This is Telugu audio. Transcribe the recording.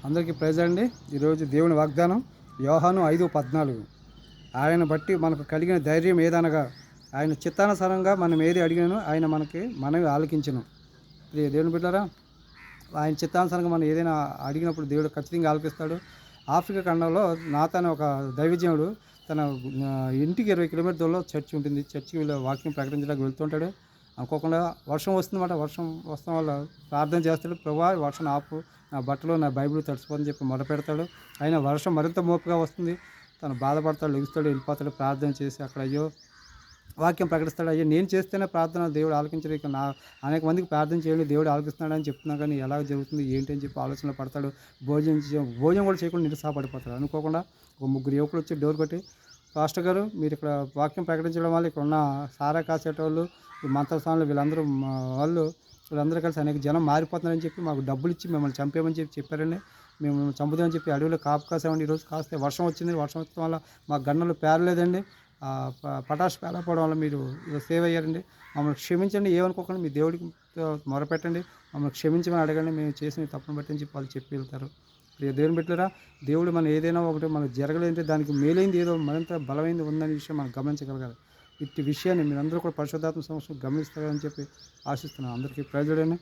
అందరికీ ప్రైజ్ అండి. ఈరోజు దేవుని వాగ్దానం యోహాను 5:14. ఆయన బట్టి మనకు కలిగిన ధైర్యం ఏదనగా ఆయన చిత్తానుసారంగా మనం ఏది అడిగినను ఆయన మనవి ఆలకించును. ప్రియ దేవుని బిడ్డలారా, ఆయన చిత్తానుసారంగా మనం ఏదైనా అడిగినప్పుడు దేవుడు ఖచ్చితంగా ఆలకిస్తాడు. ఆఫ్రికా ఖండంలో నాతాన్ ఒక దైవజనుడు తన ఇంటికి 20 కిలోమీటర్ల దూరంలో చర్చ్ ఉంటుంది. చర్చికి వాక్యం ప్రకటించడానికి వెళ్తుంటాడు. అనుకోకుండా వర్షం వస్తుందన్నమాట. వర్షం వస్తడం వల్ల ప్రార్థన చేస్తాడు. ప్రభువా వర్షం ఆపు, నా బట్టలు నా బైబిల్ తడిసిపోతుందని చెప్పి మొరపెడతాడు. అయినా వర్షం మరింత మోపుగా వస్తుంది. తను బాధపడతాడు, లెగుస్తాడు, వెళ్ళిపోతాడు. ప్రార్థన చేసి అక్కడ అయ్యో వాక్యం ప్రకటిస్తాడు. అయ్యో నేను చేస్తేనే ప్రార్థన దేవుడు ఆలకించడు, ఇక నా అనేక మందికి ప్రార్థన చేయండి దేవుడు ఆలకిస్తున్నాడు అని చెప్తున్నా కానీ ఎలా జరుగుతుంది ఏంటి అని చెప్పి ఆలోచనలో పడతాడు. భోజనం కూడా చేయకుండా నిరుత్సాహపడిపోతాడు. అనుకోకుండా ఒక ముగ్గురు యువకులు వచ్చి డోర్ కొట్టి, పాస్టర్ గారు మీరు ఇక్కడ వాక్యం ప్రకటించడం వల్ల ఇక్కడ ఉన్న సారా కాసేటోళ్ళు, ఈ మంత్రస్వాములు వీళ్ళందరూ కలిసి అనేక జనం మారిపోతున్నారని చెప్పి మాకు డబ్బులు ఇచ్చి మిమ్మల్ని చంపేయమని చెప్పారండి. మేము మిమ్మల్ని చంపుదామని చెప్పి అడవిలో కాపు కాసామండి. ఈరోజు కాస్తే వర్షం వచ్చింది. వర్షం వచ్చడం వల్ల మా గన్నలు పేరలేదండి. పటాష్ పేలకపోవడం వల్ల మీరు సేవ్ అయ్యారండి. మమ్మల్ని క్షమించండి, ఏమనుకోకండి, మీ దేవుడికి మొరపెట్టండి, మమ్మల్ని క్షమించమని అడగండి, మేము చేసిన తప్పును బట్టి అని చెప్పి వాళ్ళు చెప్పి వెళ్తారు. దేవుని బిడ్డలారా, దేవుడు మనం ఏదైనా ఒకటి మనకు జరగలేదంటే దానికి మేలైంది ఏదో మరింత బలమైంది ఉందనే విషయం మనం గమనించగలగాలి. ఇట్టి విషయాన్ని మీరందరూ కూడా పరిశుద్ధాత్మ సమక్షంలో గమనిస్తారని చెప్పి ఆశిస్తున్నాను. అందరికీ ప్రైజ్ లార్డ్.